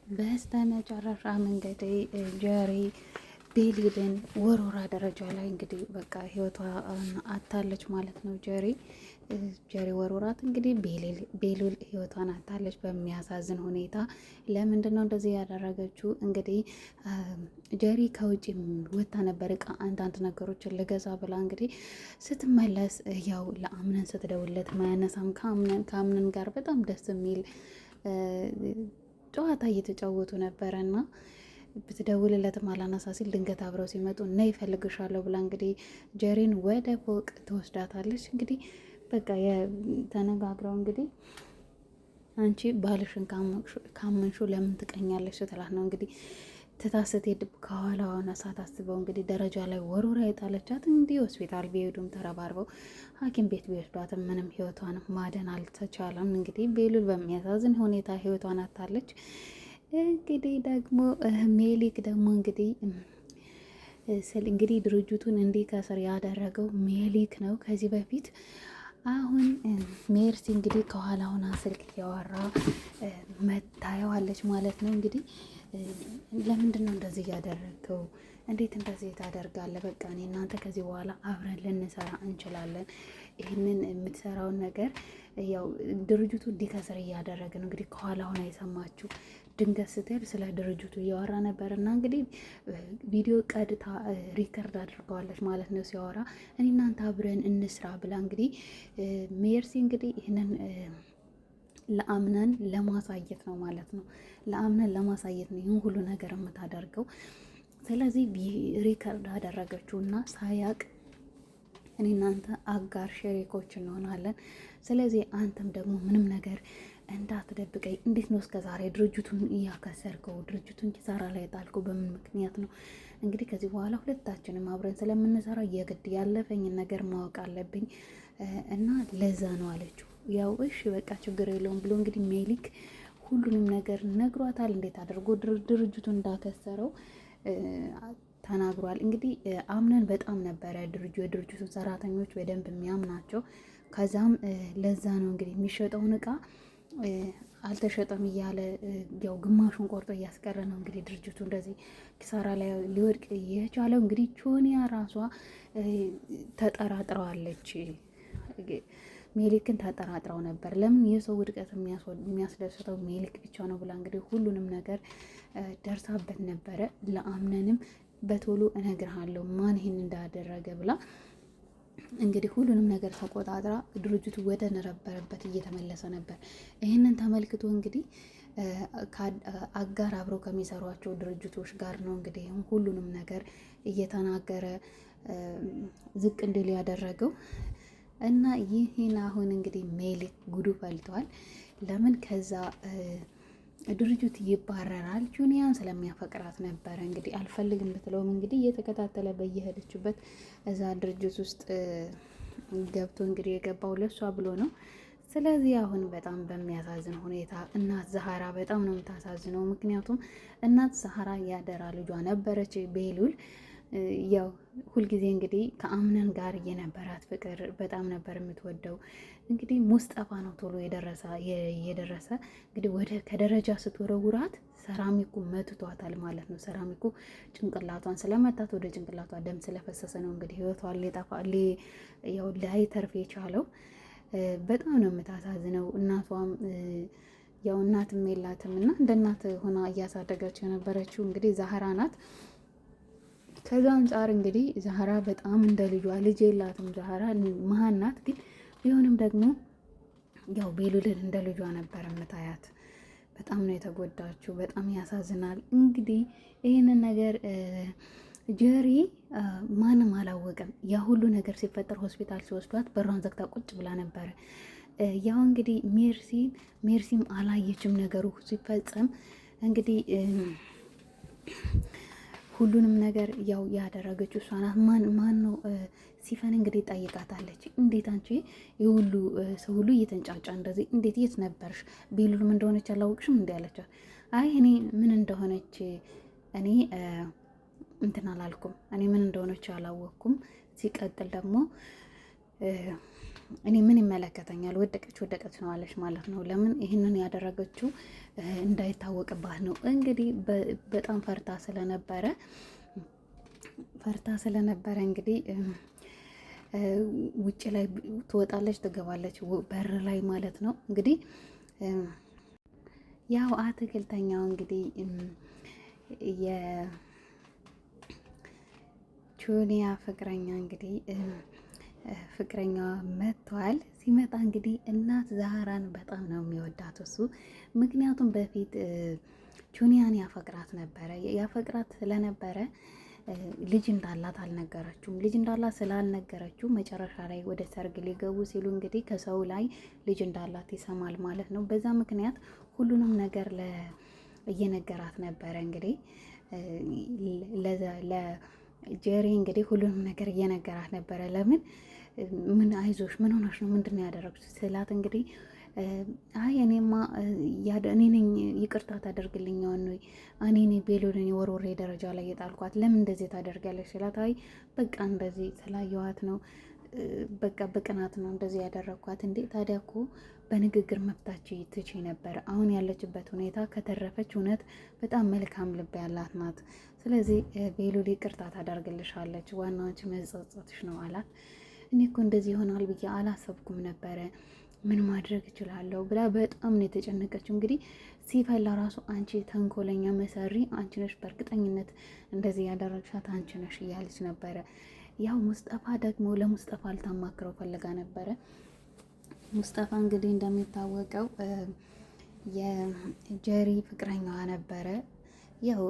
በስተመጨረሻም እንግዲህ ጀሪ ቤሊልን ወሮራ ደረጃ ላይ እንግዲህ በቃ ህይወቷ አታለች ማለት ነው። ጀሪ ወሮራት እንግዲህ ቤሉል ህይወቷን አታለች በሚያሳዝን ሁኔታ። ለምንድን ነው እንደዚህ ያደረገችው? እንግዲህ ጀሪ ከውጭ ወጥታ ነበር እቃ አንዳንድ ነገሮችን ልገዛ ብላ እንግዲህ ስትመለስ ያው ለአምነን ስትደውለት ማያነሳም ከአምነን ጋር በጣም ደስ የሚል ጨዋታ እየተጫወቱ ነበረና ብትደውልለትም አላነሳ ሲል ድንገት አብረው ሲመጡ እና ይፈልግሻለሁ ብላ እንግዲህ ጀሪን ወደ ፎቅ ትወስዳታለች። እንግዲህ በቃ ተነጋግረው እንግዲህ አንቺ ባልሽን ካመንሹ ለምን ትቀኛለች ስትላት ነው እንግዲህ ትታስትሄድ ከኋላ ሆና ሳታስበው እንግዲህ ደረጃ ላይ ወሮራ የጣለቻት። እንዲህ ሆስፒታል ቢሄዱም ተረባርበው ሐኪም ቤት ቢወስዷትም ምንም ህይወቷን ማደን አልተቻለም። እንግዲህ ቤሉል በሚያሳዝን ሁኔታ ህይወቷን አታለች። እንግዲህ ደግሞ ሜሊክ ደግሞ እንግዲህ ድርጅቱን እንዲከስር ያደረገው ሜሊክ ነው ከዚህ በፊት። አሁን ሜርሲ እንግዲህ ከኋላ ሆና ስልክ እያወራ መታየዋለች ማለት ነው። እንግዲህ ለምንድን ነው እንደዚህ እያደረገው? እንዴት እንደዚህ ታደርጋለህ? በቃ እኔ እናንተ ከዚህ በኋላ አብረን ልንሰራ እንችላለን። ይህንን የምትሰራውን ነገር ያው ድርጅቱ እንዲከስር እያደረገ ነው። እንግዲህ ከኋላ ሆና የሰማችው ድንገት ስትሄድ ስለ ድርጅቱ እያወራ ነበር እና እንግዲህ ቪዲዮ ቀድታ ሪከርድ አድርገዋለች ማለት ነው ሲያወራ። እኔ እናንተ አብረን እንስራ ብላ እንግዲህ ሜርሲ እንግዲህ ይህንን ለአምነን ለማሳየት ነው ማለት ነው። ለአምነን ለማሳየት ነው ይህን ሁሉ ነገር የምታደርገው። ስለዚህ ሪከርድ አደረገችው እና ሳያቅ እኔ እናንተ አጋር ሸሪኮች እንሆናለን። ስለዚህ አንተም ደግሞ ምንም ነገር እንዳትደብቀኝ። እንዴት ነው እስከ ዛሬ ድርጅቱን እያከሰርከው? ድርጅቱን ኪሳራ ላይ ጣልከው በምን ምክንያት ነው? እንግዲህ ከዚህ በኋላ ሁለታችንም አብረን ስለምንሰራ የግድ ያለፈኝን ነገር ማወቅ አለብኝ እና ለዛ ነው አለችው። ያው እሺ በቃ ችግር የለውም ብሎ እንግዲህ ሜሊክ ሁሉንም ነገር ነግሯታል። እንዴት አድርጎ ድርጅቱን እንዳከሰረው ተናግሯል። እንግዲህ አምነን በጣም ነበረ የድርጅቱን ሰራተኞች በደንብ የሚያምናቸው። ከዛም ለዛ ነው እንግዲህ የሚሸጠውን እቃ አልተሸጠም እያለ ያው ግማሹን ቆርጦ እያስቀረ ነው እንግዲህ ድርጅቱ እንደዚህ ኪሳራ ላይ ሊወድቅ የቻለው። እንግዲህ ቾኒያ ራሷ ተጠራጥረዋለች፣ ሜሊክን ተጠራጥረው ነበር። ለምን የሰው ውድቀት የሚያስደስተው ሜሊክ ብቻ ነው ብላ እንግዲህ ሁሉንም ነገር ደርሳበት ነበረ። ለአምነንም በቶሎ እነግርሃለሁ ማን ይሄን እንዳደረገ ብላ እንግዲህ ሁሉንም ነገር ተቆጣጥራ ድርጅቱ ወደ ነበረበት እየተመለሰ ነበር። ይህንን ተመልክቶ እንግዲህ አጋር አብረው ከሚሰሯቸው ድርጅቶች ጋር ነው እንግዲህ ሁሉንም ነገር እየተናገረ ዝቅ እንዲል ያደረገው እና ይህን አሁን እንግዲህ ሜሊክ ጉዱ ፈልቷል። ለምን ከዛ ድርጅት ይባረራል? ጁኒያን ስለሚያፈቅራት ነበረ እንግዲህ አልፈልግም ብትለውም እንግዲህ እየተከታተለ በየሄደችበት እዛ ድርጅት ውስጥ ገብቶ እንግዲህ የገባው ለሷ ብሎ ነው። ስለዚህ አሁን በጣም በሚያሳዝን ሁኔታ እናት ዛህራ በጣም ነው የምታሳዝነው። ምክንያቱም እናት ዛህራ ያደራ ልጇ ነበረች ቤሉል። ያው ሁልጊዜ እንግዲህ ከአምነን ጋር የነበራት ፍቅር በጣም ነበር የምትወደው። እንግዲህ ሙስጠፋ ነው ቶሎ የደረሰ እንግዲህ ከደረጃ ስትወረውራት ሰራሚኩ መትቷታል ማለት ነው። ሰራሚኩ ጭንቅላቷን ስለመታት ወደ ጭንቅላቷ ደም ስለፈሰሰ ነው እንግዲህ ህይወቷን ያው ላይተርፍ የቻለው። በጣም ነው የምታሳዝነው። እናቷም ያው እናትም የላትም እና እንደ እናት ሆና እያሳደገችው የነበረችው እንግዲህ ዛህራ ናት። ከዛ አንጻር እንግዲህ ዛህራ በጣም እንደ ልጅ የላትም። ዛህራ መሀን ናት፣ ግን ቢሆንም ደግሞ ያው ቤሉልን እንደ ልጇ ነበር የምታያት። በጣም ነው የተጎዳችው። በጣም ያሳዝናል። እንግዲህ ይህንን ነገር ጀሪ ማንም አላወቀም። ያ ሁሉ ነገር ሲፈጠር ሆስፒታል ሲወስዷት በሯን ዘግታ ቁጭ ብላ ነበረ። ያው እንግዲህ ሜርሲም አላየችም ነገሩ ሲፈጸም። እንግዲህ ሁሉንም ነገር ያው ያደረገችው እሷ ናት። ማን ነው ሲፈን እንግዲህ ጠይቃታለች። እንዴት አንቺ የሁሉ ሰው ሁሉ እየተንጫጫ እንደዚህ እንዴት የት ነበርሽ? ቤሉል ምን እንደሆነች አላወቅሽም እንዴ አለቻት። አይ እኔ ምን እንደሆነች እኔ እንትን አላልኩም። እኔ ምን እንደሆነች አላወቅኩም። ሲቀጥል ደግሞ እኔ ምን ይመለከተኛል፣ ወደቀች ነው አለች ማለት ነው። ለምን ይህንን ያደረገችው እንዳይታወቅባት ነው። እንግዲህ በጣም ፈርታ ስለነበረ እንግዲህ ውጭ ላይ ትወጣለች ትገባለች፣ በር ላይ ማለት ነው። እንግዲህ ያው አትክልተኛው እንግዲህ የቹኒያ ፍቅረኛ እንግዲህ ፍቅረኛዋ መጥቷል። ሲመጣ እንግዲህ እናት ዛህራን በጣም ነው የሚወዳት እሱ። ምክንያቱም በፊት ቹኒያን ያፈቅራት ስለነበረ ልጅ እንዳላት አልነገረችውም። ልጅ እንዳላት ስላልነገረችው መጨረሻ ላይ ወደ ሰርግ ሊገቡ ሲሉ እንግዲህ ከሰው ላይ ልጅ እንዳላት ይሰማል ማለት ነው። በዛ ምክንያት ሁሉንም ነገር እየነገራት ነበረ። እንግዲህ ለጀሪ እንግዲህ ሁሉንም ነገር እየነገራት ነበረ። ለምን ምን አይዞሽ፣ ምን ሆነሽ ነው፣ ምንድን ነው ያደረጉት ስላት እንግዲህ አይ እኔማ እኔ ነኝ ይቅርታ ታደርግልኛውን ነው እኔ ነኝ ቤሉልን ወርወሬ ደረጃ ላይ የጣልኳት፣ ለምን እንደዚህ ታደርጋለች ስላት አይ በቃ እንደዚህ ስላየኋት ነው፣ በቃ በቅናት ነው እንደዚህ ያደረግኳት። እንዴ ታዲያ እኮ በንግግር መፍታች ትቼ ነበር። አሁን ያለችበት ሁኔታ ከተረፈች እውነት በጣም መልካም ልብ ያላት ናት። ስለዚህ ቤሉል ይቅርታ ታደርግልሻለች፣ ዋናው አንቺ መጸጸትሽ ነው አላት። እኔ እኮ እንደዚህ ይሆናል ብዬ አላሰብኩም ነበረ፣ ምን ማድረግ እችላለሁ ብላ በጣም ነው የተጨነቀችው። እንግዲህ ሲፈላ ራሱ አንቺ ተንኮለኛ መሰሪ አንቺ ነሽ፣ በእርግጠኝነት እንደዚህ ያደረግሻት አንቺ ነሽ እያለች ነበረ። ያው ሙስጠፋ ደግሞ ለሙስጠፋ ልታማክረው ፈልጋ ነበረ። ሙስጠፋ እንግዲህ እንደሚታወቀው የጀሪ ፍቅረኛዋ ነበረ። ያው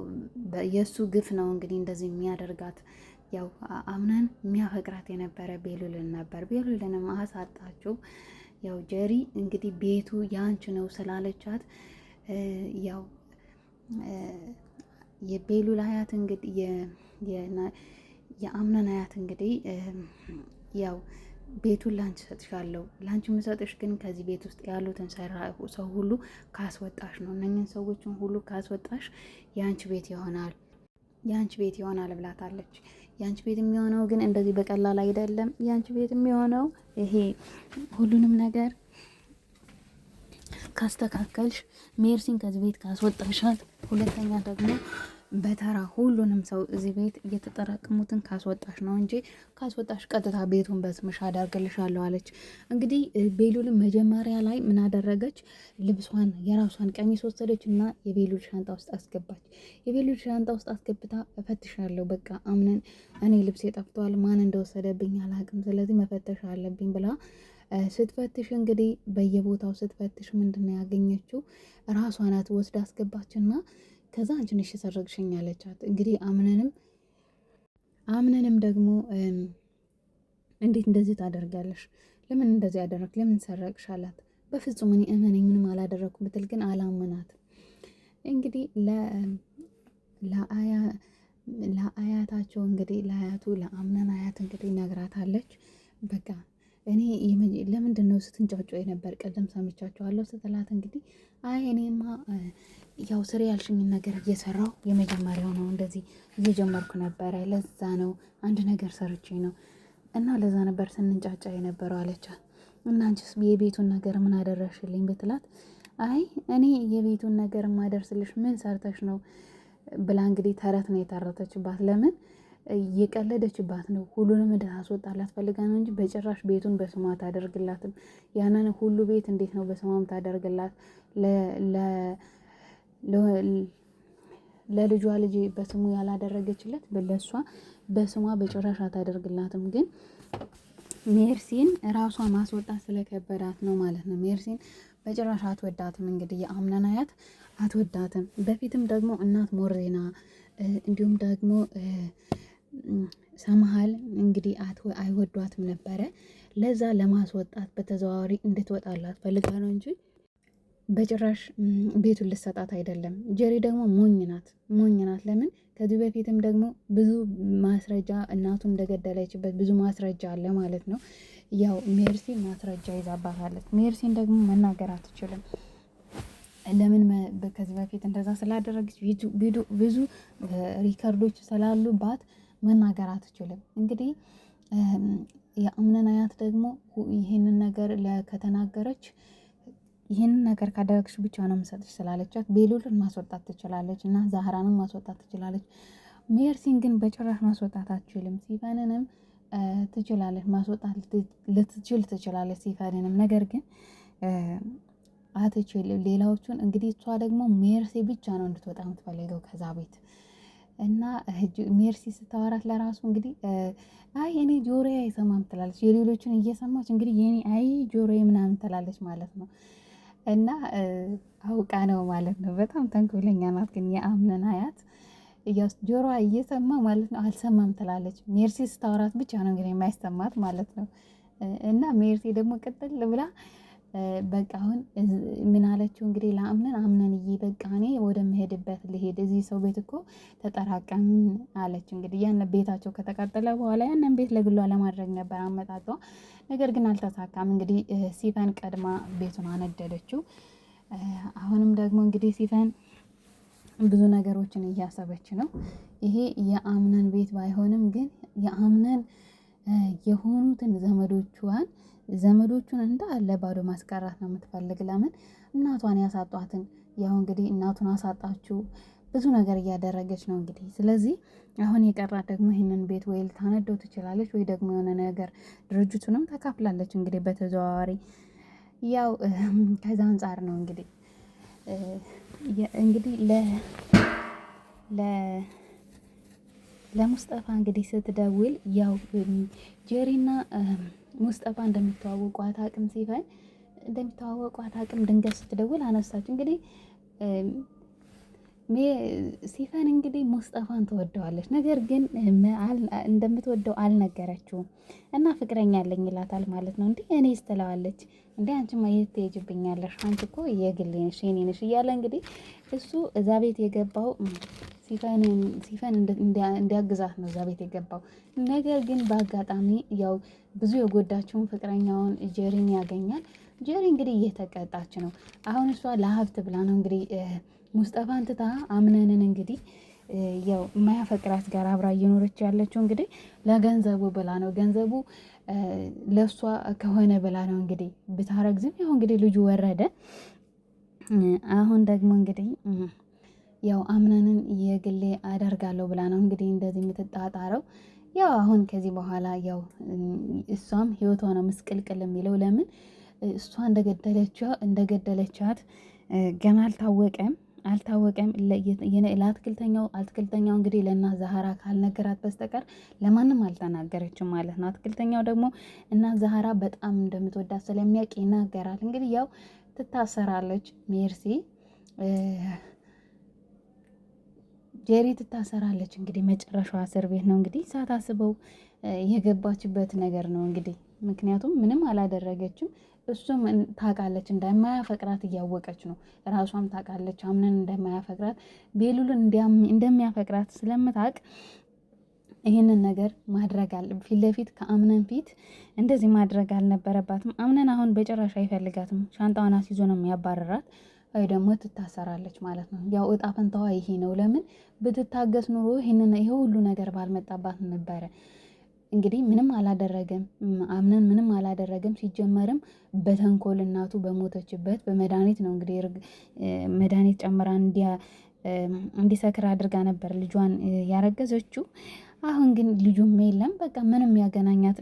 የእሱ ግፍ ነው እንግዲህ እንደዚህ የሚያደርጋት። ያው አምነን የሚያፈቅራት የነበረ ቤሉልን ነበር። ቤሉልንም አሳጣችው። ያው ጀሪ እንግዲህ ቤቱ ያንቺ ነው ስላለቻት ያው የቤሉል አያት እንግዲህ የአምነን አያት እንግዲህ ያው ቤቱን ላንቺ ሰጥሻለሁ፣ ላንቺ ምሰጥሽ ግን ከዚህ ቤት ውስጥ ያሉትን ሰው ሁሉ ካስወጣሽ ነው። እነኝን ሰዎችን ሁሉ ካስወጣሽ የአንቺ ቤት ይሆናል ብላታለች። የአንቺ ቤት የሚሆነው ግን እንደዚህ በቀላል አይደለም። የአንቺ ቤት የሚሆነው ይሄ ሁሉንም ነገር ካስተካከልሽ፣ ሜርሲን ከዚህ ቤት ካስወጣሻት፣ ሁለተኛ ደግሞ በተራ ሁሉንም ሰው እዚህ ቤት እየተጠራቀሙትን ካስወጣሽ ነው እንጂ ካስወጣሽ ቀጥታ ቤቱን በስምሽ አደርግልሻለሁ አለች። እንግዲህ ቤሉልን መጀመሪያ ላይ ምን አደረገች? ልብሷን የራሷን ቀሚስ ወሰደች እና የቤሉል ሻንጣ ውስጥ አስገባች። የቤሉል ሻንጣ ውስጥ አስገብታ እፈትሻለሁ፣ በቃ አምነን እኔ ልብሴ ጠፍቷል፣ ማን እንደወሰደብኝ አላውቅም፣ ስለዚህ መፈተሽ አለብኝ ብላ ስትፈትሽ እንግዲህ በየቦታው ስትፈትሽ ምንድን ነው ያገኘችው? ራሷ ናት ወስዳ አስገባችና ከዛ አንቺ ነሽ የሰረቅሽኝ አለቻት። እንግዲህ አምነንም ደግሞ እንዴት እንደዚህ ታደርጋለሽ? ለምን እንደዚህ ያደረግ? ለምን ሰረቅሽ አላት። በፍጹም እኔ እመነኝ ምንም አላደረኩም ብትል ግን አላመናት። እንግዲህ ለአያታቸው እንግዲህ ለአያቱ ለአምነን አያት እንግዲህ ነግራታለች። በቃ እኔ ለምንድን ነው ስትንጫጫ የነበር ቀደም ሰምቻቸዋለሁ ስትላት እንግዲህ አይ እኔማ ያው ስሪ ያልሽኝን ነገር እየሰራው የመጀመሪያው ነው፣ እንደዚህ እየጀመርኩ ነበረ፣ ለዛ ነው አንድ ነገር ሰርቼ ነው እና ለዛ ነበር ስንንጫጫ የነበረው አለቻት። እና አንቺስ የቤቱን ነገር ምን አደረሽልኝ ብትላት አይ እኔ የቤቱን ነገር ማደርስልሽ ምን ሰርተሽ ነው ብላ እንግዲህ ተረት ነው የተረተችባት። ለምን እየቀለደችባት ነው። ሁሉንም እንዳስወጣላት ፈልጋ ነው እንጂ በጭራሽ ቤቱን በስሟ ታደርግላትም። ያንን ሁሉ ቤት እንዴት ነው በስሟም ታደርግላት? ለልጇ ልጅ በስሙ ያላደረገችለት ለሷ በስሟ በጭራሽ አታደርግላትም። ግን ሜርሲን ራሷ ማስወጣት ስለከበዳት ነው ማለት ነው። ሜርሲን በጭራሽ አትወዳትም። እንግዲህ የአምነን አያት አትወዳትም። በፊትም ደግሞ እናት ሞሬና እንዲሁም ደግሞ ሰማሃል እንግዲህ አይወዷትም ነበረ። ለዛ ለማስወጣት በተዘዋዋሪ እንድትወጣላት ፈልጋ ነው እንጂ በጭራሽ ቤቱን ልሰጣት አይደለም። ጀሪ ደግሞ ሞኝ ናት። ለምን ከዚህ በፊትም ደግሞ ብዙ ማስረጃ እናቱ እንደገደለችበት ብዙ ማስረጃ አለ ማለት ነው። ያው ሜርሲን ማስረጃ ይዛባታለች። ሜርሲን ደግሞ መናገር አትችልም። ለምን ከዚህ በፊት እንደዛ ስላደረገች ብዙ ሪከርዶች ስላሉባት መናገር አትችልም። እንግዲህ የአምነን አያት ደግሞ ይህንን ነገር ከተናገረች ይህንን ነገር ካደረግሽ ብቻ ነው የምሰጥሽ ስላለቻት ቤሉልን ማስወጣት ትችላለች እና ዛህራንም ማስወጣት ትችላለች። ሜርሲን ግን በጭራሽ ማስወጣት አትችልም። ሲፈንንም ትችላለች ማስወጣት ልትችል ትችላለች ሲፈንንም፣ ነገር ግን አትችልም ሌላዎቹን። እንግዲህ እሷ ደግሞ ሜርሲ ብቻ ነው እንድትወጣ የምትፈልገው ከዛ ቤት እና ሜርሲ ስታወራት ለራሱ እንግዲህ አይ እኔ ጆሮዬ አይሰማም ትላለች። የሌሎችን እየሰማች እንግዲህ የኔ አይ ጆሮዬ ምናምን ትላለች ማለት ነው። እና አውቃ ነው ማለት ነው። በጣም ተንኮለኛ ናት። ግን የአምነን አያት ጆሮዋ እየሰማ ማለት ነው አልሰማም ትላለች። ሜርሲ ስታወራት ብቻ ነው እንግዲህ የማይሰማት ማለት ነው። እና ሜርሲ ደግሞ ቅጥል ብላ በቃ አሁን ምን አለችው እንግዲህ ለአምነን አምነንዬ በቃ እኔ ወደ መሄድበት ልሄድ፣ እዚህ ሰው ቤት እኮ ተጠራቀም አለች። እንግዲህ ያን ቤታቸው ከተቃጠለ በኋላ ያንን ቤት ለግሏ ለማድረግ ነበር አመጣጧ። ነገር ግን አልተሳካም። እንግዲህ ሲፈን ቀድማ ቤቱን አነደደችው። አሁንም ደግሞ እንግዲህ ሲፈን ብዙ ነገሮችን እያሰበች ነው። ይሄ የአምነን ቤት ባይሆንም ግን የአምነን የሆኑትን ዘመዶቹን እንዳለ ባዶ ማስቀራት ነው የምትፈልግ። ለምን እናቷን ያሳጧትን፣ ያው እንግዲህ እናቱን አሳጣችው፣ ብዙ ነገር እያደረገች ነው እንግዲህ። ስለዚህ አሁን የቀራት ደግሞ ይህንን ቤት ወይ ልታነደው ትችላለች ወይ ደግሞ የሆነ ነገር ድርጅቱንም ተካፍላለች እንግዲህ በተዘዋዋሪ። ያው ከዛ አንጻር ነው እንግዲህ ለሙስጠፋ እንግዲህ ስትደውል ያው ጄሪና ሙስጠፋ እንደሚተዋወቋት አቅም ሲፈን እንደሚተዋወቋት አቅም ድንገት ስትደውል አነሳች። እንግዲህ ሲፈን እንግዲህ ሙስጠፋን ትወደዋለች፣ ነገር ግን እንደምትወደው አልነገረችውም። እና ፍቅረኛ አለኝ ይላታል ማለት ነው። እንዴ እኔ ስትለዋለች፣ እንዴ አንቺማ የት ትሄጂብኛለሽ? አንቺ እኮ የግሌ ነሽ የኔ ነሽ እያለ እንግዲህ እሱ እዛ ቤት የገባው ሲፈን እንዲያግዛት ነው እዛ ቤት የገባው። ነገር ግን በአጋጣሚ ያው ብዙ የጎዳቸውን ፍቅረኛውን ጀሪን ያገኛል። ጀሪ እንግዲህ እየተቀጣች ነው አሁን። እሷ ለሀብት ብላ ነው እንግዲህ ሙስጠፋን ትታ አምነንን እንግዲህ ያው የማያፈቅራት ጋር አብራ እየኖረች ያለችው እንግዲህ ለገንዘቡ ብላ ነው። ገንዘቡ ለእሷ ከሆነ ብላ ነው እንግዲህ ብታረግዝም ያው እንግዲህ ልጁ ወረደ። አሁን ደግሞ እንግዲህ ያው አምነንን የግሌ አደርጋለሁ ብላ ነው እንግዲህ እንደዚህ የምትጣጣረው። ያው አሁን ከዚህ በኋላ ያው እሷም ህይወቷ ነው ምስቅልቅል የሚለው። ለምን እሷ እንደገደለቻት ገና አልታወቀም። ለአትክልተኛው እንግዲህ ለእናት ዛህራ ካልነገራት በስተቀር ለማንም አልተናገረችም ማለት ነው። አትክልተኛው ደግሞ እናት ዛህራ በጣም እንደምትወዳት ስለሚያውቅ ይናገራል። እንግዲህ ያው ትታሰራለች ሜርሲ፣ ጄሪ ትታሰራለች። እንግዲህ መጨረሻዋ እስር ቤት ነው እንግዲህ ሳታስበው የገባችበት ነገር ነው እንግዲህ። ምክንያቱም ምንም አላደረገችም። እሱም ታውቃለች እንደማያፈቅራት እያወቀች ነው። ራሷም ታውቃለች አምነን እንደማያፈቅራት፣ ቤሉልን እንደሚያፈቅራት ስለምታውቅ ይህንን ነገር ማድረግ ፊት ለፊት ከአምነን ፊት እንደዚህ ማድረግ አልነበረባትም። አምነን አሁን በጭራሽ አይፈልጋትም። ሻንጣዋን አስይዞ ነው የሚያባረራት ወይ ደግሞ ትታሰራለች ማለት ነው። ያው እጣ ፈንታዋ ይሄ ነው። ለምን ብትታገስ ኑሮ ይሄ ሁሉ ነገር ባልመጣባት ነበረ። እንግዲህ ምንም አላደረገም፣ አምነን ምንም አላደረገም። ሲጀመርም በተንኮል እናቱ በሞተችበት በመድኃኒት ነው እንግዲህ መድኃኒት ጨምራ እንዲሰክር አድርጋ ነበር ልጇን ያረገዘችው። አሁን ግን ልጁም የለም። በቃ ምንም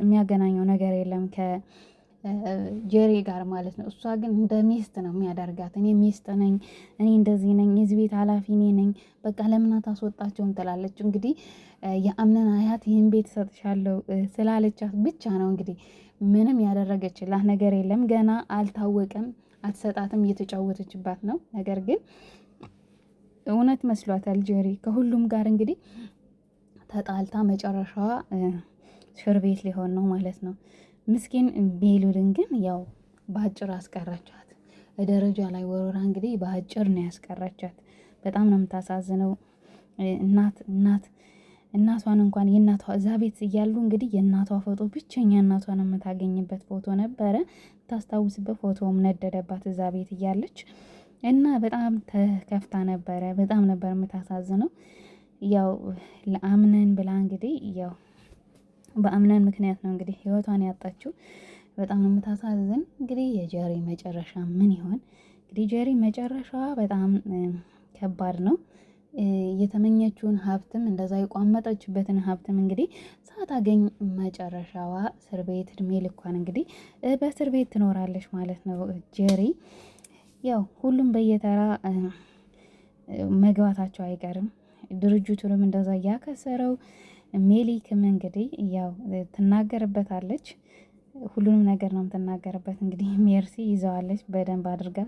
የሚያገናኘው ነገር የለም ከጄሪ ጋር ማለት ነው። እሷ ግን እንደ ሚስት ነው የሚያደርጋት። እኔ ሚስት ነኝ፣ እኔ እንደዚህ ነኝ፣ የዚህ ቤት ኃላፊ እኔ ነኝ፣ በቃ ለምን አታስወጣቸውም ትላለች። እንግዲህ የአምነን አያት ይህን ቤት እሰጥሻለሁ ስላለቻት ብቻ ነው እንግዲህ ምንም ያደረገችላት ነገር የለም። ገና አልታወቀም፣ አትሰጣትም፣ እየተጫወተችባት ነው። ነገር ግን እውነት መስሏታል ጄሪ ከሁሉም ጋር እንግዲህ ተጣልታ መጨረሻዋ እስር ቤት ሊሆን ነው ማለት ነው። ምስኪን ቤሉልን ግን ያው በአጭር አስቀረቻት። ደረጃ ላይ ወሮራ እንግዲህ በአጭር ነው ያስቀረቻት። በጣም ነው የምታሳዝነው። እናቷን እንኳን የእናቷ እዛ ቤት እያሉ እንግዲህ የእናቷ ፎቶ ብቸኛ እናቷን የምታገኝበት ፎቶ ነበረ። ታስታውስበት ፎቶም ነደደባት እዛ ቤት እያለች እና በጣም ተከፍታ ነበረ። በጣም ነበር የምታሳዝነው። ያው ለአምነን ብላ እንግዲህ ያው በአምናን ምክንያት ነው እንግዲህ ህይወቷን ያጣችው። በጣም ነው የምታሳዝን። እንግዲህ የጀሪ መጨረሻ ምን ይሆን? እንግዲህ ጀሪ መጨረሻዋ በጣም ከባድ ነው። የተመኘችውን ሀብትም እንደዛ የቋመጠችበትን ሀብትም እንግዲህ ሳታገኝ መጨረሻዋ እስር ቤት እድሜ ልኳን እንግዲህ በእስር ቤት ትኖራለች ማለት ነው ጀሪ። ያው ሁሉም በየተራ መግባታቸው አይቀርም። ድርጅቱንም እንደዛ እያከሰረው ሜሊክም እንግዲህ ያው ትናገርበታለች። ሁሉንም ነገር ነው የምትናገርበት። እንግዲህ ሜርሲ ይዘዋለች በደንብ አድርጋ